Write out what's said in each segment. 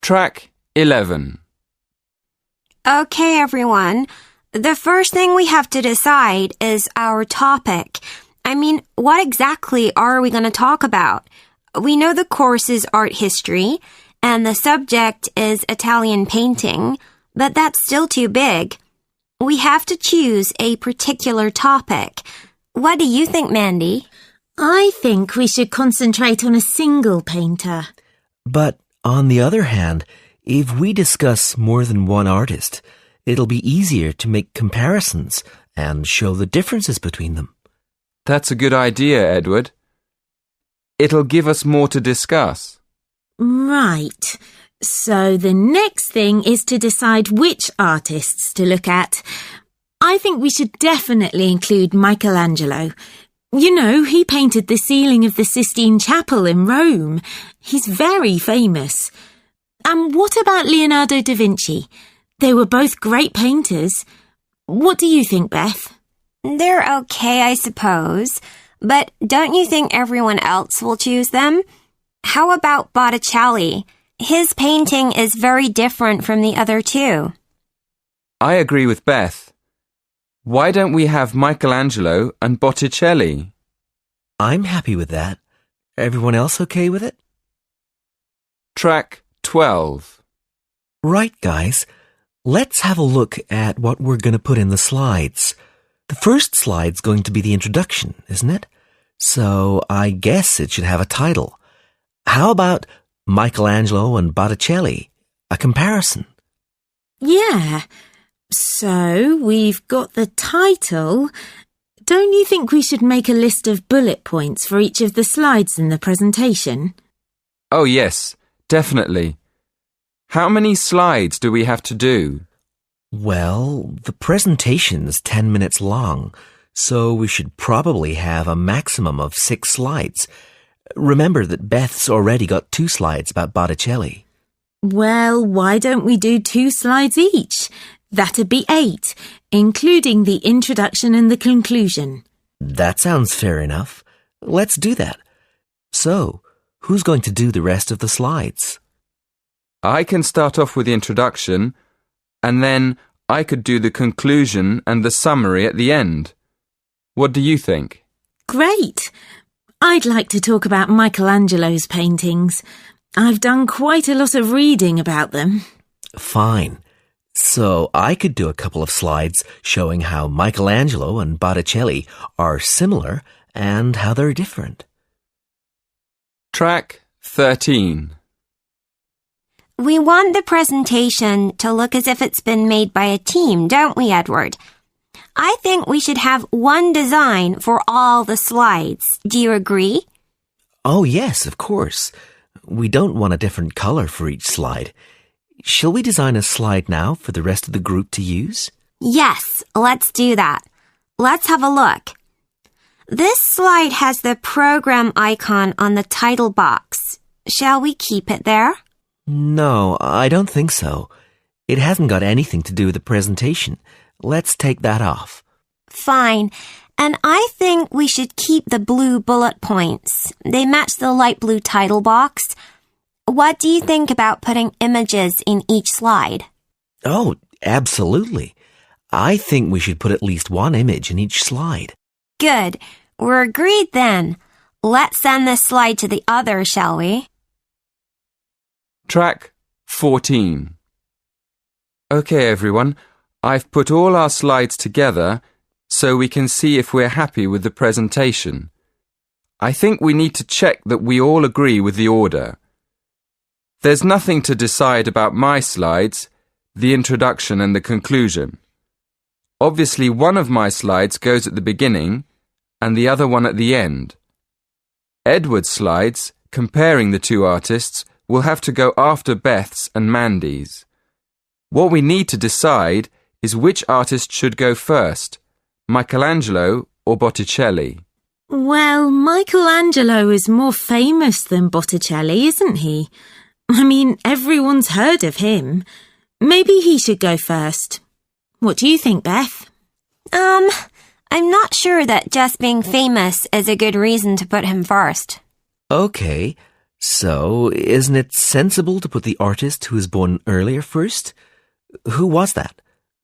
Track 11. Okay, everyone. The first thing we have to decide is our topic. What exactly are we going to talk about? We know the course is art history, and the subject is Italian painting, but that's still too big. We have to choose a particular topic. What do you think, Mandy? I think we should concentrate on a single painter. But on the other hand, if we discuss more than one artist, it'll be easier to make comparisons and show the differences between them. That's a good idea, Edward. It'll give us more to discuss. Right. So the next thing is to decide which artists to look at. I think we should definitely include Michelangelo. You know, he painted the ceiling of the Sistine Chapel in Rome. He's very famous. And what about Leonardo da Vinci? They were both great painters. What do you think, Beth? They're okay, I suppose. But don't you think everyone else will choose them? How about Botticelli? His painting is very different from the other two. I agree with Beth. Why don't we have Michelangelo and Botticelli? I'm happy with that. Everyone else okay with it? Track 12. Right, guys. Let's have a look at what we're going to put in the slides. The first slide's going to be the introduction, isn't it? So I guess it should have a title. How about Michelangelo and Botticelli? A comparison. Yeah. So we've got the title. Don't you think we should make a list of bullet points for each of the slides in the presentation? Oh yes, definitely. How many slides do we have to do? Well, the presentation's 10 minutes long, so we should probably have a maximum of 6 slides. Remember that Beth's already got 2 slides about Botticelli. Well, why don't we do 2 slides each? That'd be 8, including the introduction and the conclusion. That sounds fair enough. Let's do that. So, who's going to do the rest of the slides? I can start off with the introduction, and then I could do the conclusion and the summary at the end. What do you think? Great! I'd like to talk about Michelangelo's paintings. I've done quite a lot of reading about them. Fine. So I could do a couple of slides showing how Michelangelo and Botticelli are similar and how they're different. Track 13. We want the presentation to look as if it's been made by a team, don't we, Edward? I think we should have one design for all the slides. Do you agree? Oh, yes, of course. We don't want a different color for each slide. Shall we design a slide now for the rest of the group to use? Yes, let's do that. Let's have a look. This slide has the program icon on the title box. Shall we keep it there? No, I don't think so. It hasn't got anything to do with the presentation. Let's take that off. Fine. And I think we should keep the blue bullet points. They match the light blue title box. What do you think about putting images in each slide? Oh, absolutely. I think we should put at least one image in each slide. Good. We're agreed then. Let's send this slide to the others, shall we? Track 14. Okay, everyone. I've put all our slides together so we can see if we're happy with the presentation. I think we need to check that we all agree with the order. There's nothing to decide about my slides, the introduction and the conclusion. Obviously, one of my slides goes at the beginning and the other one at the end. Edward's slides, comparing the two artists, will have to go after Beth's and Mandy's. What we need to decide is which artist should go first, Michelangelo or Botticelli. Well, Michelangelo is more famous than Botticelli, isn't he? Everyone's heard of him. Maybe he should go first. What do you think, Beth? I'm not sure that just being famous is a good reason to put him first. Okay, So, isn't it sensible to put the artist who was born earlier first? Who was that?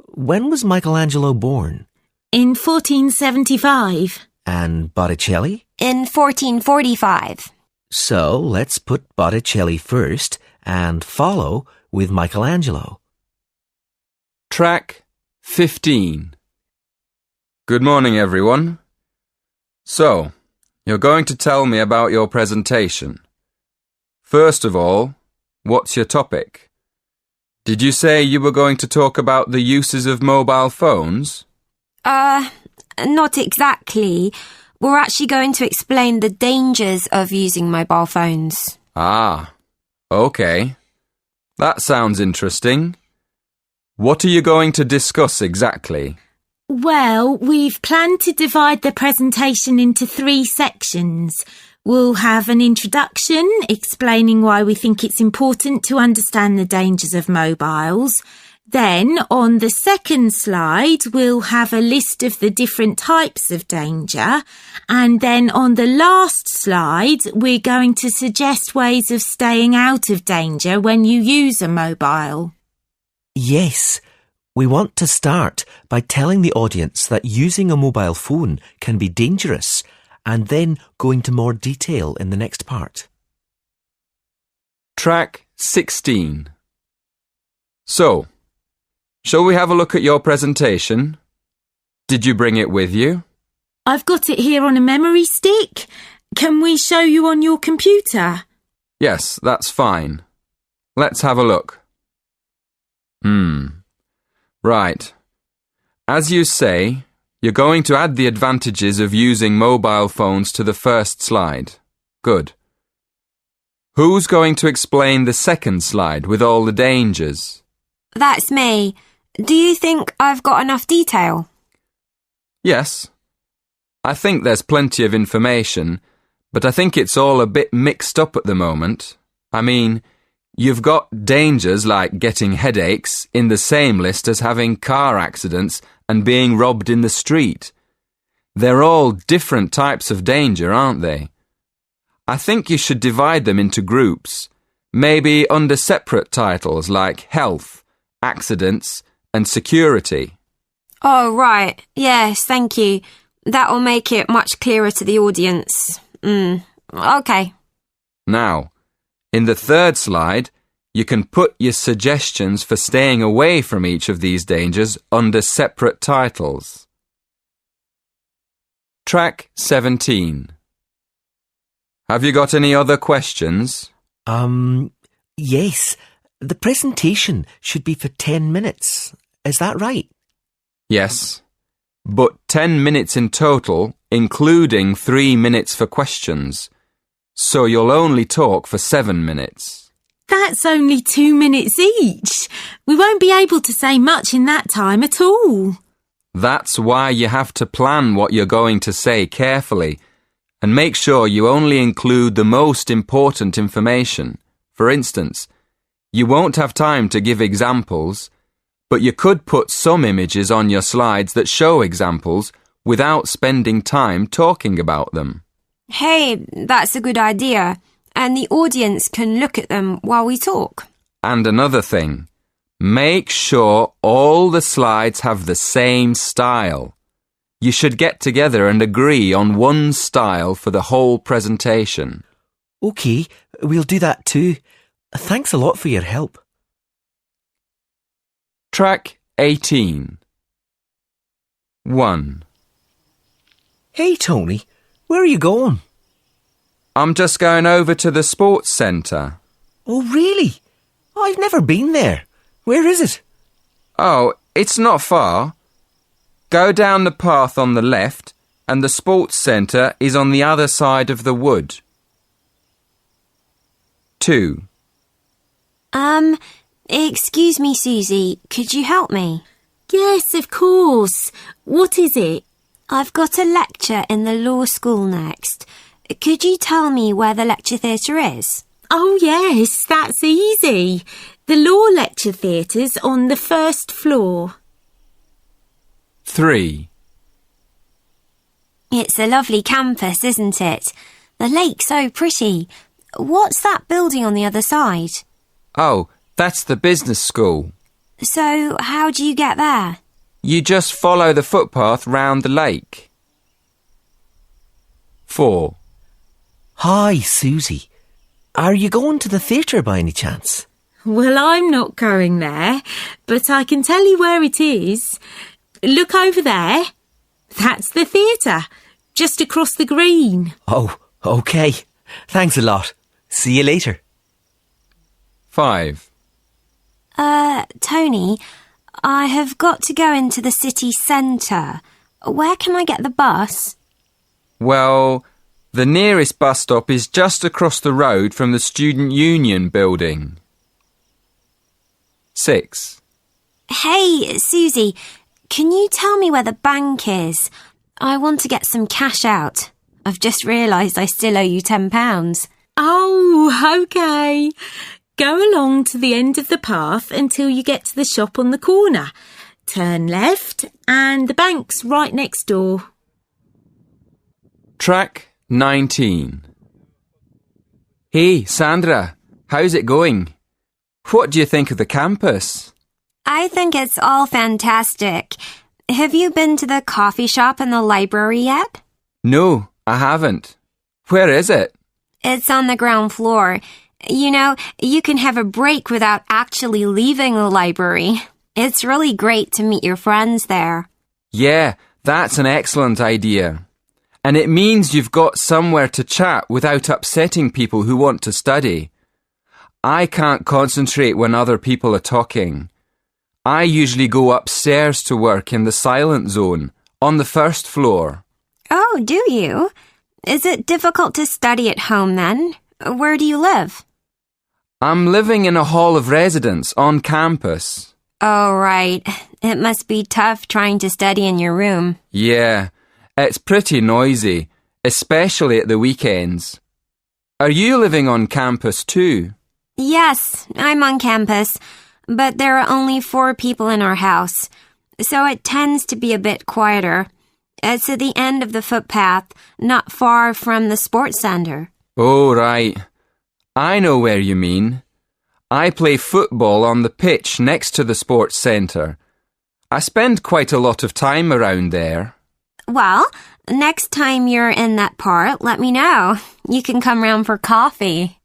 When was Michelangelo born? In 1475. And Botticelli? In 1445. So, let's put Botticelli first and follow with Michelangelo. Track 15. Good morning, everyone. So, you're going to tell me about your presentation. First of all, what's your topic? Did you say you were going to talk about the uses of mobile phones? Not exactly. We're actually going to explain the dangers of using mobile phones. Ah, okay. That sounds interesting. What are you going to discuss exactly? Well, we've planned to divide the presentation into 3 sections. We'll have an introduction explaining why we think it's important to understand the dangers of mobiles. Then, on the second slide, we'll have a list of the different types of danger. And then on the last slide, we're going to suggest ways of staying out of danger when you use a mobile. Yes, we want to start by telling the audience that using a mobile phone can be dangerous, and then go into more detail in the next part. Track 16. So, shall we have a look at your presentation? Did you bring it with you? I've got it here on a memory stick. Can we show you on your computer? Yes, that's fine. Let's have a look. Right. As you say, you're going to add the advantages of using mobile phones to the first slide. Good. Who's going to explain the second slide with all the dangers? That's me. Do you think I've got enough detail? Yes. I think there's plenty of information, but I think it's all a bit mixed up at the moment. I mean, you've got dangers like getting headaches in the same list as having car accidents and being robbed in the street. They're all different types of danger, aren't they? I think you should divide them into groups, maybe under separate titles like health, accidents, and security. Oh, right. Yes, thank you. That'll make it much clearer to the audience. Okay. Now, in the third slide, you can put your suggestions for staying away from each of these dangers under separate titles. Track 17. Have you got any other questions? Yes. The presentation should be for 10 minutes. Is that right? Yes, but 10 minutes in total, including 3 minutes for questions. So you'll only talk for 7 minutes. That's only 2 minutes each. We won't be able to say much in that time at all. That's why you have to plan what you're going to say carefully and make sure you only include the most important information. For instance, you won't have time to give examples, but you could put some images on your slides that show examples without spending time talking about them. Hey, that's a good idea. And the audience can look at them while we talk. And another thing, make sure all the slides have the same style. You should get together and agree on one style for the whole presentation. OK, we'll do that too. Thanks a lot for your help. Track 18. 1. Hey, Tony, where are you going? I'm just going over to the sports centre. Oh, really? I've never been there. Where is it? Oh, it's not far. Go down the path on the left and the sports centre is on the other side of the wood. 2. Excuse me, Susie. Could you help me? Yes, of course. What is it? I've got a lecture in the law school next. Could you tell me where the lecture theatre is? Oh, yes, that's easy. The law lecture theatre's on the first floor. 3. It's a lovely campus, isn't it? The lake's so pretty. What's that building on the other side? Oh, that's the business school. So, how do you get there? You just follow the footpath round the lake. 4. Hi, Susie. Are you going to the theatre by any chance? Well, I'm not going there, but I can tell you where it is. Look over there. That's the theatre, just across the green. Oh, okay. Thanks a lot. See you later. 5. Tony, I have got to go into the city centre. Where can I get the bus? Well, the nearest bus stop is just across the road from the Student Union building. 6. Hey, Susie, can you tell me where the bank is? I want to get some cash out. I've just realised I still owe you £10. Oh, okay. Go along to the end of the path until you get to the shop on the corner. Turn left and the bank's right next door. Track 19. Hey, Sandra, how's it going? What do you think of the campus? I think it's all fantastic. Have you been to the coffee shop and the library yet? No, I haven't. Where is it? It's on the ground floor. You know, you can have a break without actually leaving the library. It's really great to meet your friends there. Yeah, that's an excellent idea. And it means you've got somewhere to chat without upsetting people who want to study. I can't concentrate when other people are talking. I usually go upstairs to work in the silent zone, on the first floor. Oh, do you? Is it difficult to study at home then? Where do you live? I'm living in a hall of residence on campus. Oh, right. It must be tough trying to study in your room. Yeah, it's pretty noisy, especially at the weekends. Are you living on campus too? Yes, I'm on campus, but there are only 4 people in our house, so it tends to be a bit quieter. It's at the end of the footpath, not far from the sports center. Oh, right. I know where you mean. I play football on the pitch next to the sports centre. I spend quite a lot of time around there. Well, next time you're in that part, let me know. You can come round for coffee.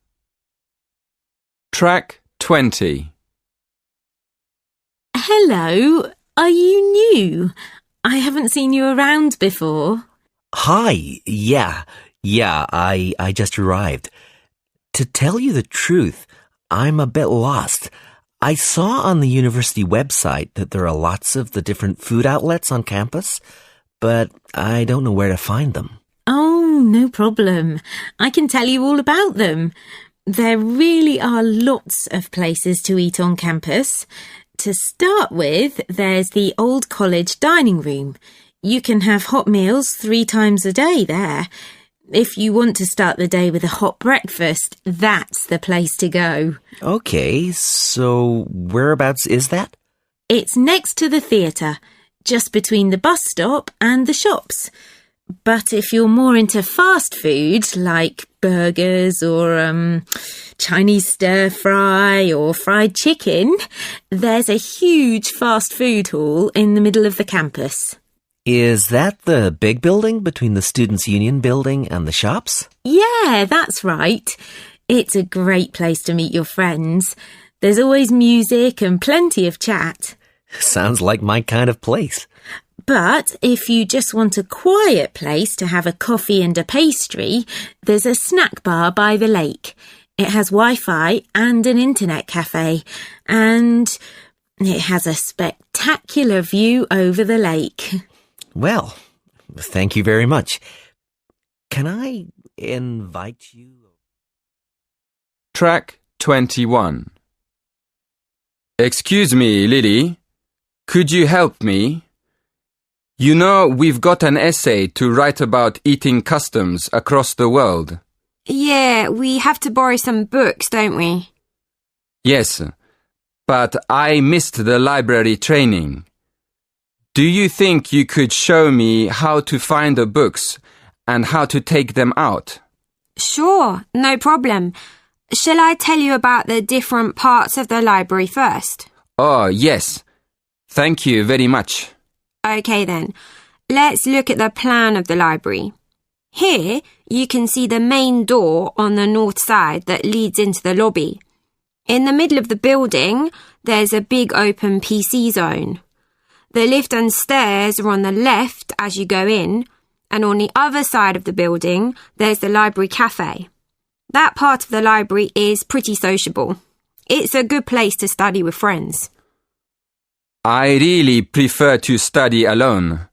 Track 20. Hello, are you new? I haven't seen you around before. Hi, yeah, I just arrived. To tell you the truth, I'm a bit lost. I saw on the university website that there are lots of the different food outlets on campus, but I don't know where to find them. Oh, no problem. I can tell you all about them. There really are lots of places to eat on campus. To start with, there's the old college dining room. You can have hot meals 3 times a day there. If you want to start the day with a hot breakfast, that's the place to go. Okay, so whereabouts is that? It's next to the theatre, just between the bus stop and the shops. But if you're more into fast food, like burgers or Chinese stir-fry or fried chicken, there's a huge fast food hall in the middle of the campus. Is that the big building between the Students' Union building and the shops? Yeah, that's right. It's a great place to meet your friends. There's always music and plenty of chat. Sounds like my kind of place. But if you just want a quiet place to have a coffee and a pastry, there's a snack bar by the lake. It has Wi-Fi and an internet cafe, and it has a spectacular view over the lake. Well, thank you very much. Can I invite you? Track 21. Excuse me, Lily. Could you help me? You know, we've got an essay to write about eating customs across the world. Yeah, we have to borrow some books, don't we? Yes, but I missed the library training. Do you think you could show me how to find the books and how to take them out? Sure, no problem. Shall I tell you about the different parts of the library first? Oh, yes. Thank you very much. Okay then, let's look at the plan of the library. Here, you can see the main door on the north side that leads into the lobby. In the middle of the building, there's a big open PC zone. The lift and stairs are on the left as you go in, and on the other side of the building, there's the library cafe. That part of the library is pretty sociable. It's a good place to study with friends. I really prefer to study alone.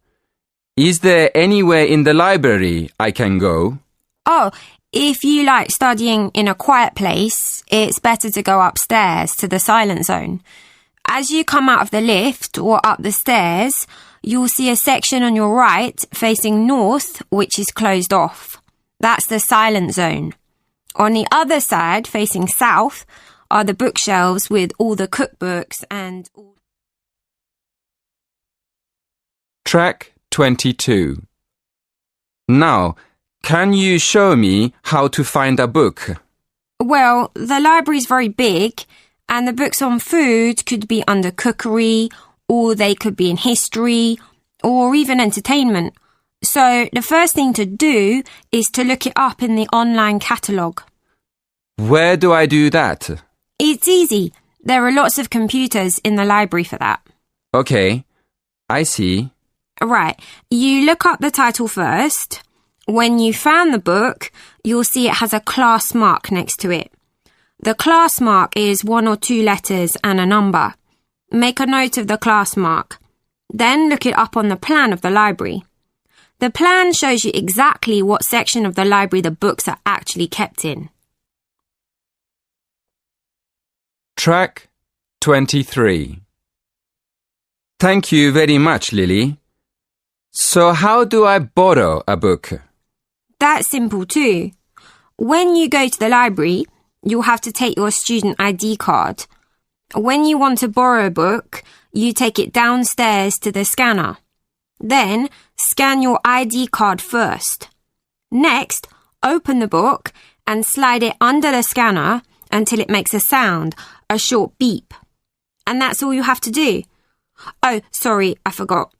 Is there anywhere in the library I can go? Oh, if you like studying in a quiet place, it's better to go upstairs to the silent zone. As you come out of the lift or up the stairs, you'll see a section on your right facing north which is closed off. That's the silent zone. On the other side, facing south, are the bookshelves with all the cookbooks and all... Track 22. Now, can you show me how to find a book? Well, the library's very big, and the books on food could be under cookery, or they could be in history, or even entertainment. So the first thing to do is to look it up in the online catalogue. Where do I do that? It's easy. There are lots of computers in the library for that. Okay, I see. Right, you look up the title first. When you found the book, you'll see it has a class mark next to it. The class mark is 1 or 2 letters and a number. Make a note of the class mark. Then look it up on the plan of the library. The plan shows you exactly what section of the library the books are actually kept in. Track 23. Thank you very much, Lily. So how do I borrow a book? That's simple too. When you go to the library, you'll have to take your student ID card. When you want to borrow a book, you take it downstairs to the scanner. Then, scan your ID card first. Next, open the book and slide it under the scanner until it makes a sound, a short beep. And that's all you have to do. Oh, sorry, I forgot.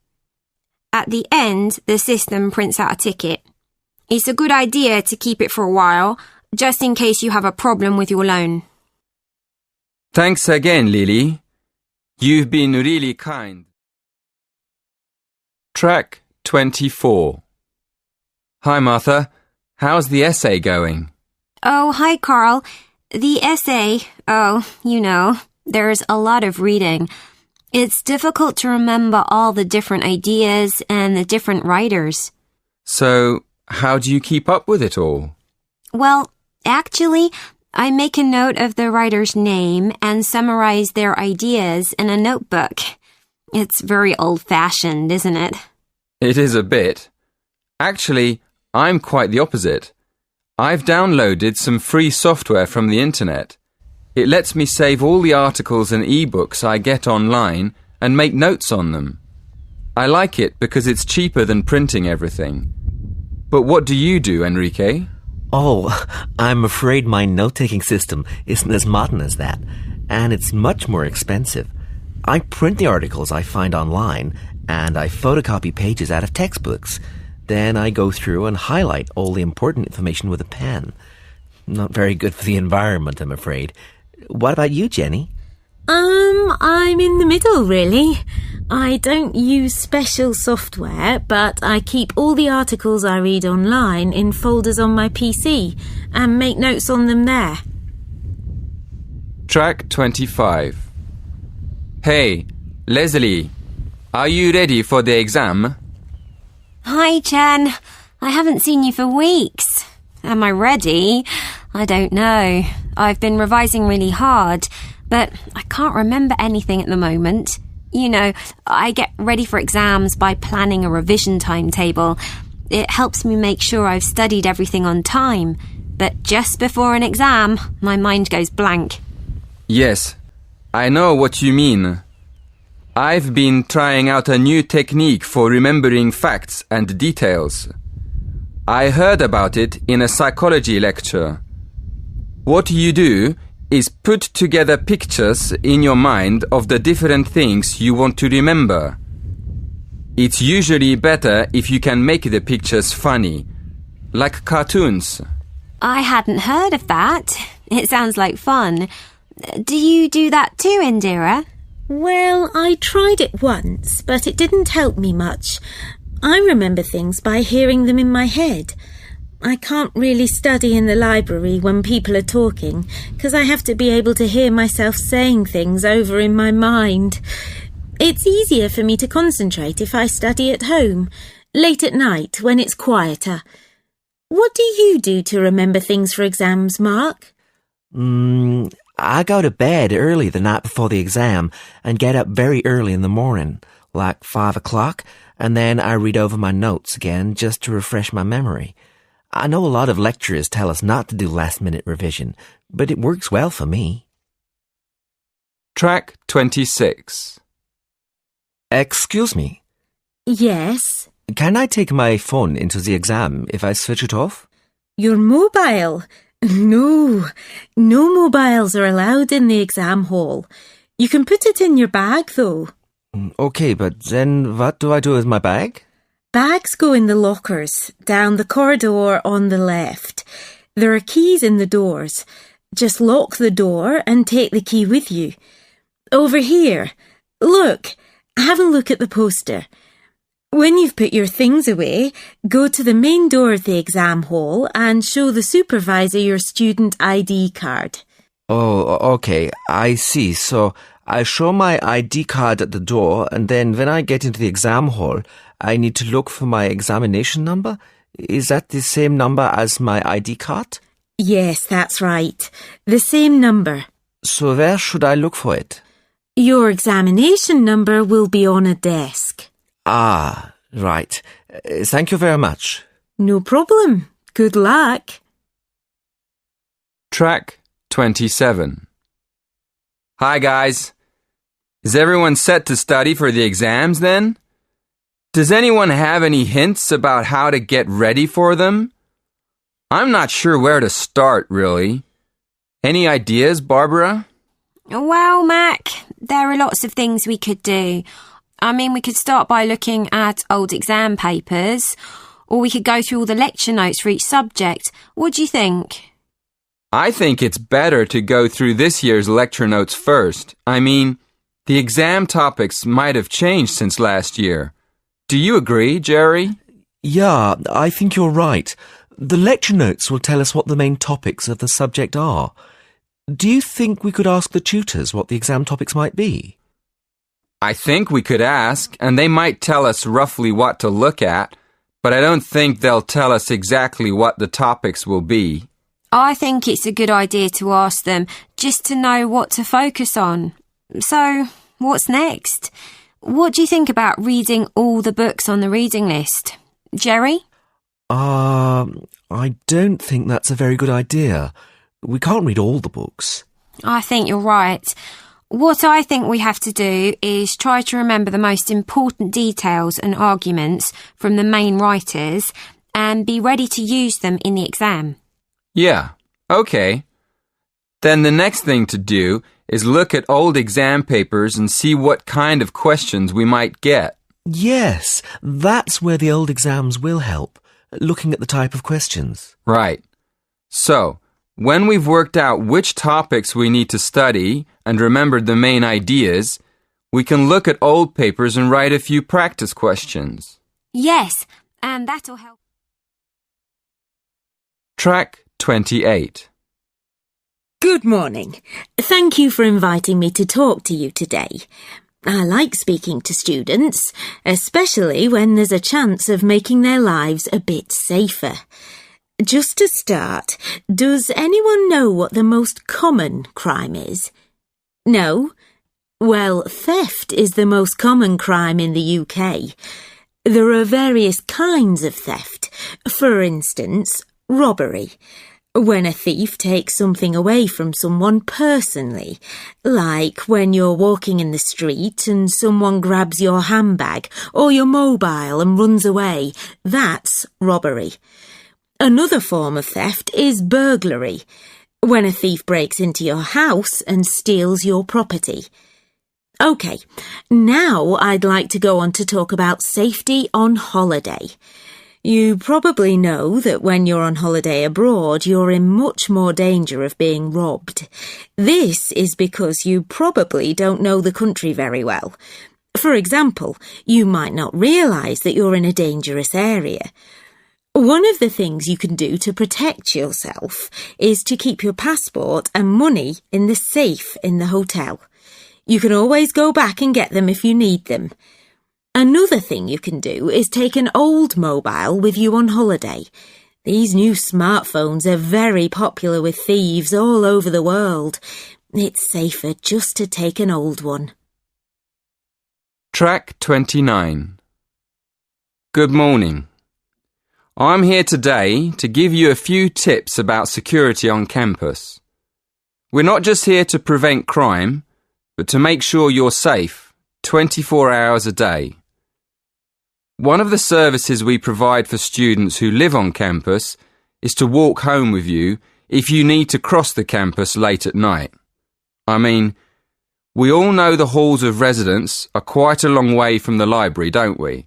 At the end, the system prints out a ticket. It's a good idea to keep it for a while, just in case you have a problem with your loan. Thanks again, Lily. You've been really kind. Track 24. Hi, Martha. How's the essay going? Oh, hi, Carl. The essay, there's a lot of reading. It's difficult to remember all the different ideas and the different writers. So, how do you keep up with it all? Well, actually, I make a note of the writer's name and summarize their ideas in a notebook. It's very old-fashioned, isn't it? It is a bit. Actually, I'm quite the opposite. I've downloaded some free software from the internet. It lets me save all the articles and e-books I get online and make notes on them. I like it because it's cheaper than printing everything. But what do you do, Enrique? Oh, I'm afraid my note-taking system isn't as modern as that, and it's much more expensive. I print the articles I find online, and I photocopy pages out of textbooks. Then I go through and highlight all the important information with a pen. Not very good for the environment, I'm afraid. What about you, Jenny? I'm in the middle, really. I don't use special software, but I keep all the articles I read online in folders on my PC and make notes on them there. Track 25. Hey, Leslie, are you ready for the exam? Hi, Jen. I haven't seen you for weeks. Am I ready? I don't know. I've been revising really hard, but I can't remember anything at the moment. You know, I get ready for exams by planning a revision timetable. It helps me make sure I've studied everything on time. But just before an exam, my mind goes blank. Yes, I know what you mean. I've been trying out a new technique for remembering facts and details. I heard about it in a psychology lecture. What you do is put together pictures in your mind of the different things you want to remember. It's usually better if you can make the pictures funny, like cartoons. I hadn't heard of that. It sounds like fun. Do you do that too, Indira? Well, I tried it once, but it didn't help me much. I remember things by hearing them in my head. I can't really study in the library when people are talking, because I have to be able to hear myself saying things over in my mind. It's easier for me to concentrate if I study at home, late at night when it's quieter. What do you do to remember things for exams, Mark? I go to bed early the night before the exam and get up very early in the morning, like 5 o'clock, and then I read over my notes again just to refresh my memory. I know a lot of lecturers tell us not to do last-minute revision, but it works well for me. Track 26. Excuse me. Yes. Can I take my phone into the exam if I switch it off? Your mobile? No mobiles are allowed in the exam hall. You can put it in your bag, though. Okay, but then what do I do with my bag? Bags go in the lockers, down the corridor on the left. There are keys in the doors. Just lock the door and take the key with you. Over here. Look, have a look at the poster. When you've put your things away, go to the main door of the exam hall and show the supervisor your student ID card. Oh, okay, I see. So I show my ID card at the door, and then when I get into the exam hall, I need to look for my examination number? Is that the same number as my ID card? Yes, that's right. The same number. So where should I look for it? Your examination number will be on a desk. Ah, right. Thank you very much. No problem. Good luck. Track 27. Hi guys. Is everyone set to study for the exams then? Does anyone have any hints about how to get ready for them? I'm not sure where to start, really. Any ideas, Barbara? Well, Mac, there are lots of things we could do. We could start by looking at old exam papers, or we could go through all the lecture notes for each subject. What do you think? I think it's better to go through this year's lecture notes first. The exam topics might have changed since last year. Do you agree, Jerry? Yeah, I think you're right. The lecture notes will tell us what the main topics of the subject are. Do you think we could ask the tutors what the exam topics might be? I think we could ask, and they might tell us roughly what to look at, but I don't think they'll tell us exactly what the topics will be. I think it's a good idea to ask them, just to know what to focus on. So, what's next? What do you think about reading all the books on the reading list? Jerry? I don't think that's a very good idea. We can't read all the books. I think you're right. What I think we have to do is try to remember the most important details and arguments from the main writers and be ready to use them in the exam. Yeah, okay. Then the next thing to do is look at old exam papers and see what kind of questions we might get. Yes, that's where the old exams will help, looking at the type of questions. Right. So, when we've worked out which topics we need to study and remembered the main ideas, we can look at old papers and write a few practice questions. Yes, and that'll help. Track 28. Good morning. Thank you for inviting me to talk to you today. I like speaking to students, especially when there's a chance of making their lives a bit safer. Just to start, does anyone know what the most common crime is? No? Well, theft is the most common crime in the UK. There are various kinds of theft. For instance, robbery. When a thief takes something away from someone personally, like when you're walking in the street and someone grabs your handbag or your mobile and runs away, that's robbery. Another form of theft is burglary, when a thief breaks into your house and steals your property. OK, now I'd like to go on to talk about safety on holiday. You probably know that when you're on holiday abroad, you're in much more danger of being robbed. This is because you probably don't know the country very well. For example, you might not realise that you're in a dangerous area. One of the things you can do to protect yourself is to keep your passport and money in the safe in the hotel. You can always go back and get them if you need them. Another thing you can do is take an old mobile with you on holiday. These new smartphones are very popular with thieves all over the world. It's safer just to take an old one. Track 29. Good morning. I'm here today to give you a few tips about security on campus. We're not just here to prevent crime, but to make sure you're safe 24 hours a day. One of the services we provide for students who live on campus is to walk home with you if you need to cross the campus late at night. I mean, we all know the halls of residence are quite a long way from the library, don't we?